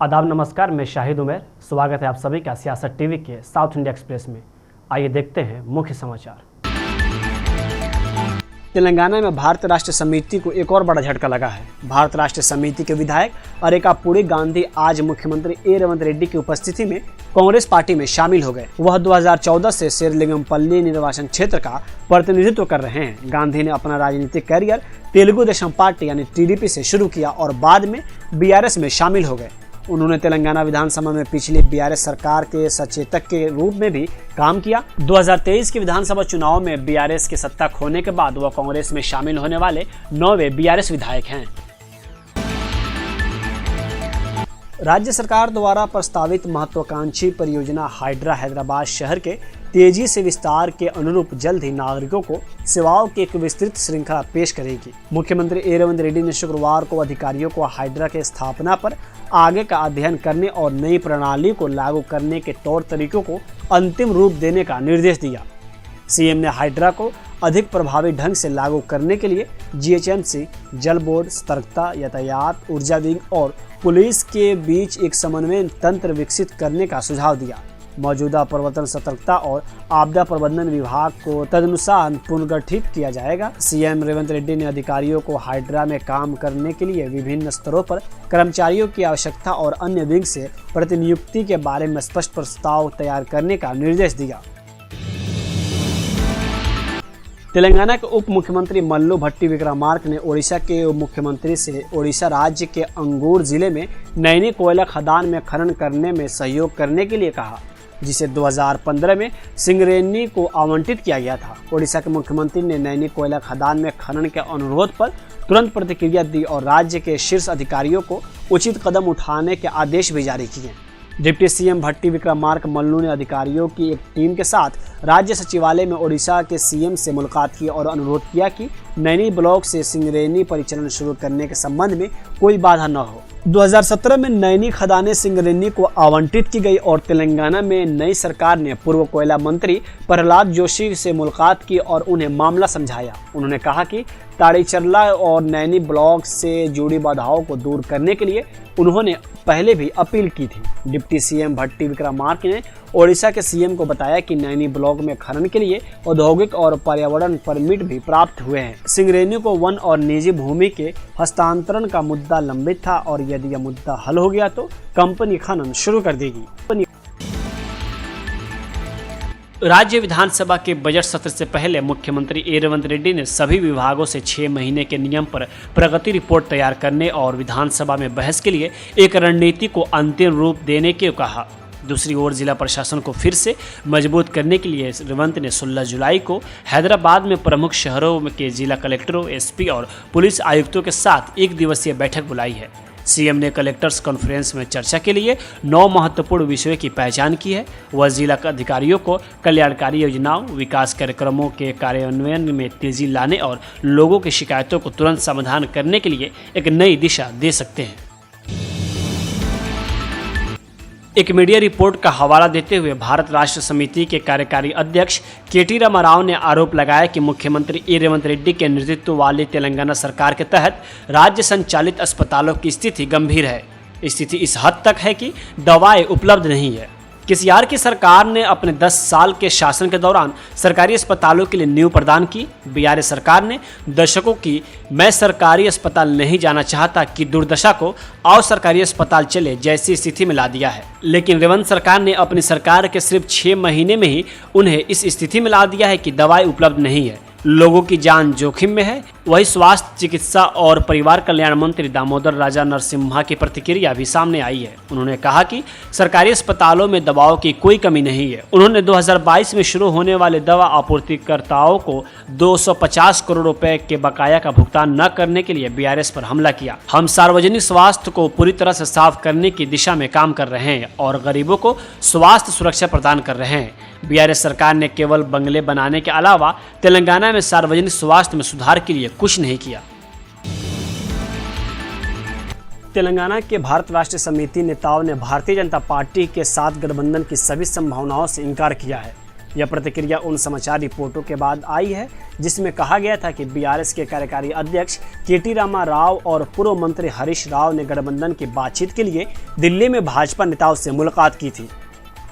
आदाब नमस्कार, मैं शाहिद उमर। स्वागत है आप सभी का सियासत टीवी के साउथ इंडिया एक्सप्रेस में। आइए देखते हैं मुख्य समाचार। तेलंगाना में भारत राष्ट्र समिति को एक और बड़ा झटका लगा है। भारत राष्ट्र समिति के विधायक अरेकापुडी गांधी आज मुख्यमंत्री ए रेवंत रेड्डी की उपस्थिति में कांग्रेस पार्टी में शामिल हो गए। वह 2014 से शेरलिंगमपल्ली निर्वाचन क्षेत्र का प्रतिनिधित्व कर रहे हैं। गांधी ने अपना राजनीतिक कैरियर तेलुगु देशम पार्टी यानी टीडीपी से शुरू किया और बाद में बीआरएस में शामिल हो गए। उन्होंने तेलंगाना विधानसभा में पिछली बीआरएस सरकार के सचेतक के रूप में भी काम किया। 2023 के विधानसभा चुनाव में बीआरएस की सत्ता खोने के बाद वह कांग्रेस में शामिल होने वाले 9वें बीआरएस विधायक हैं। राज्य सरकार द्वारा प्रस्तावित महत्वाकांक्षी परियोजना हाइड्रा हैदराबाद शहर के तेजी से विस्तार के अनुरूप जल्द ही नागरिकों को सेवाओं की एक विस्तृत श्रृंखला पेश करेगी। मुख्यमंत्री ए रेवंत रेड्डी ने शुक्रवार को अधिकारियों को हाइड्रा के स्थापना पर आगे का अध्ययन करने और नई प्रणाली को लागू करने के तौर तरीकों को अंतिम रूप देने का निर्देश दिया। सीएम ने हाइड्रा को अधिक प्रभावी ढंग से लागू करने के लिए जीएचएमसी, जल बोर्ड, सतर्कता, यातायात, ऊर्जा विंग और पुलिस के बीच एक समन्वय तंत्र विकसित करने का सुझाव दिया। मौजूदा प्रवर्तन, सतर्कता और आपदा प्रबंधन विभाग को तदनुसार पुनर्गठित किया जाएगा। सीएम रेवंत रेड्डी ने अधिकारियों को हाइड्रा में काम करने के लिए विभिन्न स्तरों पर कर्मचारियों की आवश्यकता और अन्य विंग से प्रतिनियुक्ति के बारे में स्पष्ट प्रस्ताव तैयार करने का निर्देश दिया। तेलंगाना के उप मुख्यमंत्री मल्लू भट्टी विक्रमार्का ने ओडिशा के उप मुख्यमंत्री से ओडिशा राज्य के अंगूर जिले में नैनी कोयला खदान में खनन करने में सहयोग करने के लिए कहा, जिसे 2015 में सिंगरेनी को आवंटित किया गया था। ओडिशा के मुख्यमंत्री ने नैनी कोयला खदान में खनन के अनुरोध पर तुरंत प्रतिक्रिया दी और राज्य के शीर्ष अधिकारियों को उचित कदम उठाने के आदेश भी जारी किए। डिप्टी सीएम भट्टी विक्रमार्का मल्लू ने अधिकारियों की एक टीम के साथ राज्य सचिवालय में ओडिशा के सीएम से मुलाकात की और अनुरोध किया कि नैनी ब्लॉक से सिंगरेनी परिचालन शुरू करने के संबंध में कोई बाधा न हो। 2017 में नैनी खदानें सिंगरेनी को आवंटित की गई और तेलंगाना में नई सरकार ने पूर्व कोयला मंत्री प्रहलाद जोशी से मुलाकात की और उन्हें मामला समझाया। उन्होंने कहा कि ताड़ीचरला और नैनी ब्लॉक से जुड़ी बाधाओं को दूर करने के लिए उन्होंने पहले भी अपील की थी। डिप्टी सीएम भट्टी विक्रमार्का ने ओडिशा के सीएम को बताया कि नैनी ब्लॉक में खनन के लिए औद्योगिक और पर्यावरण परमिट भी प्राप्त हुए हैं। सिंगरेनी को वन और निजी भूमि के हस्तांतरण का मुद्दा लंबित था और यदि यह मुद्दा हल हो गया तो कंपनी खनन शुरू कर देगी। राज्य विधानसभा के बजट सत्र से पहले मुख्यमंत्री ए रेवंत रेड्डी ने सभी विभागों से 6 महीने के नियम पर प्रगति रिपोर्ट तैयार करने और विधानसभा में बहस के लिए एक रणनीति को अंतिम रूप देने के कहा। दूसरी ओर जिला प्रशासन को फिर से मजबूत करने के लिए रेवंत ने 16 जुलाई को हैदराबाद में प्रमुख शहरों के जिला कलेक्टरों, एसपी और पुलिस आयुक्तों के साथ एक दिवसीय बैठक बुलाई है। सीएम ने कलेक्टर्स कॉन्फ्रेंस में चर्चा के लिए 9 महत्वपूर्ण विषयों की पहचान की है। वह जिला अधिकारियों को कल्याणकारी योजनाओं, विकास कार्यक्रमों के कार्यान्वयन में तेजी लाने और लोगों की शिकायतों को तुरंत समाधान करने के लिए एक नई दिशा दे सकते हैं। एक मीडिया रिपोर्ट का हवाला देते हुए भारत राष्ट्र समिति के कार्यकारी अध्यक्ष केटी रामाराव ने आरोप लगाया कि मुख्यमंत्री ए रेवंत रेड्डी के नेतृत्व वाली तेलंगाना सरकार के तहत राज्य संचालित अस्पतालों की स्थिति गंभीर है। स्थिति इस हद तक है कि दवाएं उपलब्ध नहीं है। केसीआर की सरकार ने अपने 10 साल के शासन के दौरान सरकारी अस्पतालों के लिए नींव प्रदान की। बीआरएस सरकार ने दशकों की मैं सरकारी अस्पताल नहीं जाना चाहता कि दुर्दशा को आओ सरकारी अस्पताल चले जैसी स्थिति में ला दिया है। लेकिन रेवंत सरकार ने अपनी सरकार के सिर्फ 6 महीने में ही उन्हें इस स्थिति में ला दिया है कि दवाई उपलब्ध नहीं है, लोगों की जान जोखिम में है। वही स्वास्थ्य, चिकित्सा और परिवार कल्याण मंत्री दामोदर राजा नरसिम्हा की प्रतिक्रिया भी सामने आई है। उन्होंने कहा कि सरकारी अस्पतालों में दवाओं की कोई कमी नहीं है। उन्होंने 2022 में शुरू होने वाले दवा आपूर्तिकर्ताओं को 250 करोड़ रुपए के बकाया का भुगतान न करने के लिए बीआरएस पर हमला किया। हम सार्वजनिक स्वास्थ्य को पूरी तरह से साफ करने की दिशा में काम कर रहे हैं और गरीबों को स्वास्थ्य सुरक्षा प्रदान कर रहे हैं। बीआरएस सरकार ने केवल बंगले बनाने के अलावा तेलंगाना में सार्वजनिक स्वास्थ्य में सुधार के लिए कुछ नहीं किया। तेलंगाना के भारत राष्ट्र समिति नेताओं ने भारतीय जनता पार्टी के साथ गठबंधन की सभी संभावनाओं से इनकार किया है। यह प्रतिक्रिया उन समाचार रिपोर्टों के बाद आई है जिसमें कहा गया था कि बीआरएस के कार्यकारी अध्यक्ष केटी रामा राव और पूर्व मंत्री हरीश राव ने गठबंधन की बातचीत के लिए दिल्ली में भाजपा नेताओं से मुलाकात की थी।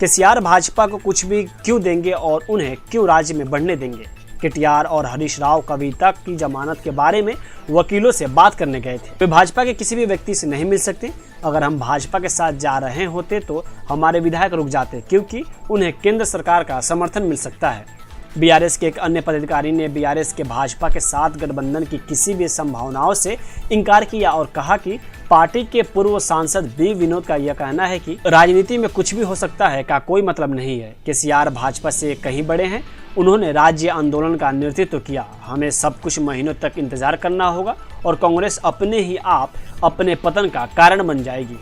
केसीआर भाजपा को कुछ भी क्यों देंगे और उन्हें क्यों राज्य में बढ़ने देंगे। केटीआर और हरीश राव कविता की जमानत के बारे में वकीलों से बात करने गए थे। वे भाजपा के किसी भी व्यक्ति से नहीं मिल सकते। अगर हम भाजपा के साथ जा रहे होते तो हमारे विधायक रुक जाते, क्योंकि उन्हें केंद्र सरकार का समर्थन मिल सकता है। बीआरएस के एक अन्य पदाधिकारी ने बीआरएस के भाजपा के साथ गठबंधन की किसी भी संभावनाओं से इंकार किया और कहा कि पार्टी के पूर्व सांसद बी विनोद का यह कहना है कि राजनीति में कुछ भी हो सकता है का कोई मतलब नहीं है। केसीआर भाजपा से कहीं बड़े हैं, उन्होंने राज्य आंदोलन का नेतृत्व किया। हमें सब कुछ महीनों तक इंतजार करना होगा और कांग्रेस अपने ही आप अपने पतन का कारण बन जाएगी।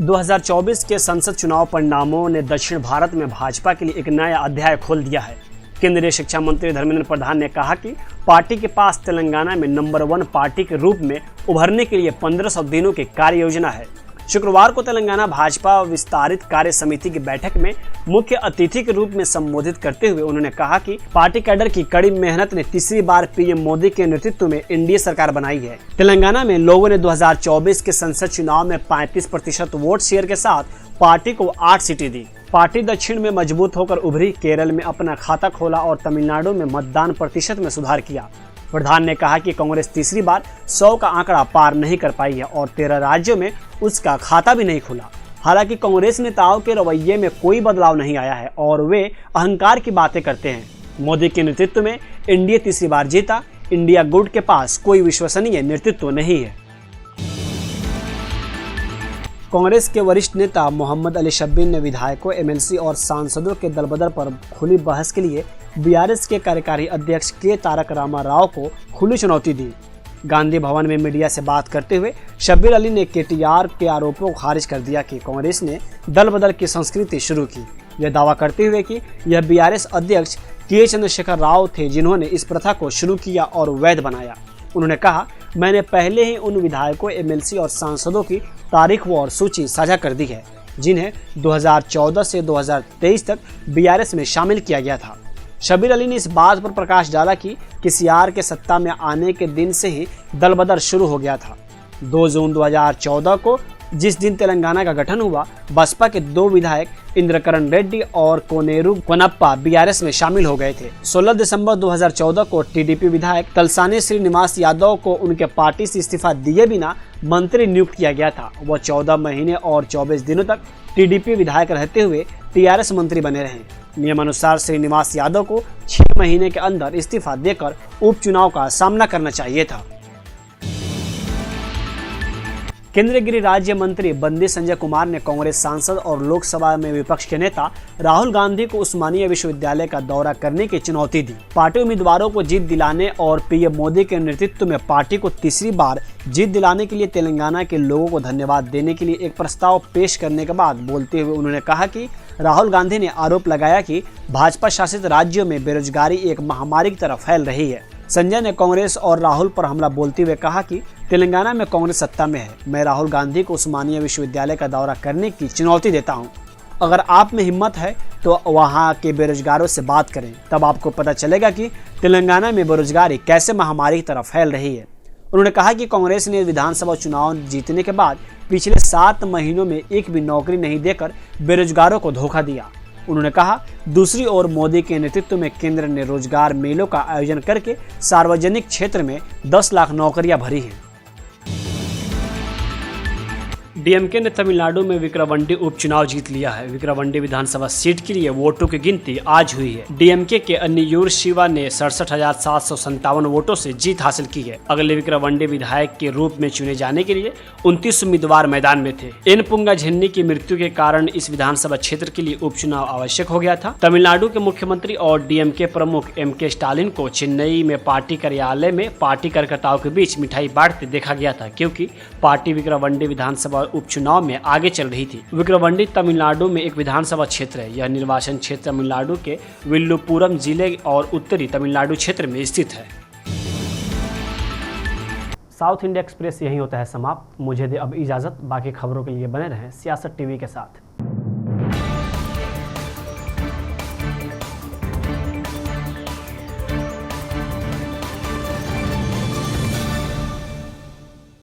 2024 के संसद चुनाव परिणामों ने दक्षिण भारत में भाजपा के लिए एक नया अध्याय खोल दिया है। केंद्रीय शिक्षा मंत्री धर्मेंद्र प्रधान ने कहा कि पार्टी के पास तेलंगाना में नंबर 1 पार्टी के रूप में उभरने के लिए 1500 दिनों की कार्य योजना है। शुक्रवार को तेलंगाना भाजपा विस्तारित कार्य समिति की बैठक में मुख्य अतिथि के रूप में संबोधित करते हुए उन्होंने कहा कि पार्टी कैडर की कड़ी मेहनत ने तीसरी बार पीएम मोदी के नेतृत्व में एनडीए सरकार बनाई है। तेलंगाना में लोगों ने 2024 के संसद चुनाव में 35% वोट शेयर के साथ पार्टी को 8 सीटें दी। पार्टी दक्षिण में मजबूत होकर उभरी, केरल में अपना खाता खोला और तमिलनाडु में मतदान प्रतिशत में सुधार किया। प्रधान ने कहा कि कांग्रेस तीसरी बार 100 का आंकड़ा पार नहीं कर पाई है और 13 राज्यों में उसका खाता भी नहीं खुला। हालांकि कांग्रेस नेताओं के रवैये में कोई बदलाव नहीं आया है और वे अहंकार की बातें करते हैं। मोदी के नेतृत्व में एनडीए तीसरी बार जीता। इंडिया गुट के पास कोई विश्वसनीय नेतृत्व नहीं है। कांग्रेस के वरिष्ठ नेता मोहम्मद अली शब्बीर ने विधायकों, एमएलसी और सांसदों के दलबदल पर खुली बहस के लिए बीआरएस के कार्यकारी अध्यक्ष के तारक रामा राव को खुली चुनौती दी। गांधी भवन में मीडिया से बात करते हुए शब्बीर अली ने केटीआर के आरोपों को खारिज कर दिया कि कांग्रेस ने दलबदल की संस्कृति शुरू की। यह दावा करते हुए कि यह बीआरएस अध्यक्ष के चंद्रशेखर राव थे जिन्होंने इस प्रथा को शुरू किया और वैध बनाया। उन्होंने कहा, मैंने पहले ही उन विधायकों, एमएलसी और सांसदों की तारीख और सूची साझा कर दी है जिन्हें 2014 से 2023 तक बीआरएस में शामिल किया गया था। शब्बीर अली ने इस बात पर प्रकाश डाला कि केसीआर के सत्ता में आने के दिन से ही दलबदल शुरू हो गया था। 2 जून 2014 को जिस दिन तेलंगाना का गठन हुआ, बसपा के 2 विधायक इंद्रकरण रेड्डी और कोनेरू कोनप्पा बीआरएस में शामिल हो गए थे। 16 दिसंबर 2014 को टीडीपी विधायक तलसानी श्रीनिवास यादव को उनके पार्टी से इस्तीफा दिए बिना मंत्री नियुक्त किया गया था। वह 14 महीने और 24 दिनों तक टीडीपी विधायक रहते हुए टीआरएस मंत्री बने रहे। नियमानुसार श्रीनिवास यादव को 6 महीने के अंदर इस्तीफा देकर उपचुनाव का सामना करना चाहिए था। केंद्रीय गृह राज्य मंत्री बंदी संजय कुमार ने कांग्रेस सांसद और लोकसभा में विपक्ष के नेता राहुल गांधी को उस्मानिया विश्वविद्यालय का दौरा करने की चुनौती दी। पार्टी उम्मीदवारों को जीत दिलाने और पीएम मोदी के नेतृत्व में पार्टी को तीसरी बार जीत दिलाने के लिए तेलंगाना के लोगों को धन्यवाद देने के लिए एक प्रस्ताव पेश करने के बाद बोलते हुए उन्होंने कहा कि राहुल गांधी ने आरोप लगाया कि भाजपा शासित राज्यों में बेरोजगारी एक महामारी की तरह फैल रही है। संजय ने कांग्रेस और राहुल पर हमला बोलते हुए कहा कि तेलंगाना में कांग्रेस सत्ता में है। मैं राहुल गांधी को उस्मानिया विश्वविद्यालय का दौरा करने की चुनौती देता हूं। अगर आप में हिम्मत है तो वहां के बेरोजगारों से बात करें, तब आपको पता चलेगा कि तेलंगाना में बेरोजगारी कैसे महामारी की तरह फैल रही है। उन्होंने कहा कि कांग्रेस ने विधानसभा चुनाव जीतने के बाद पिछले 7 महीनों में एक भी नौकरी नहीं देकर बेरोजगारों को धोखा दिया। उन्होंने कहा, दूसरी ओर मोदी के नेतृत्व में केंद्र ने रोजगार मेलों का आयोजन करके सार्वजनिक क्षेत्र में 10 लाख नौकरियां भरी हैं। डीएमके ने तमिलनाडु में विक्रवांडी उपचुनाव जीत लिया है। विक्रवांडी विधानसभा सीट के लिए वोटों की गिनती आज हुई है। डीएमके के अन्नियूर शिवा ने 67,757 वोटों से जीत हासिल की है। अगले विक्रवांडी विधायक के रूप में चुने जाने के लिए 29 उम्मीदवार मैदान में थे। एन पुंगा झेन्नी की मृत्यु के कारण इस विधानसभा क्षेत्र के लिए उपचुनाव आवश्यक हो गया था। तमिलनाडु के मुख्यमंत्री और डीएमके प्रमुख एमके स्टालिन को चेन्नई में पार्टी कार्यालय में पार्टी कार्यकर्ताओं के बीच मिठाई बांटते देखा गया था, क्योंकि पार्टी विक्रवांडी विधानसभा उपचुनाव में आगे चल रही थी। विक्रवांडी तमिलनाडु में एक विधानसभा क्षेत्र है। यह निर्वाचन क्षेत्र तमिलनाडु के विल्लुपुरम जिले और उत्तरी तमिलनाडु क्षेत्र में स्थित है। साउथ इंडिया एक्सप्रेस यही होता है समाप्त। मुझे दे अब इजाजत। बाकी खबरों के लिए बने रहें सियासत टीवी के साथ।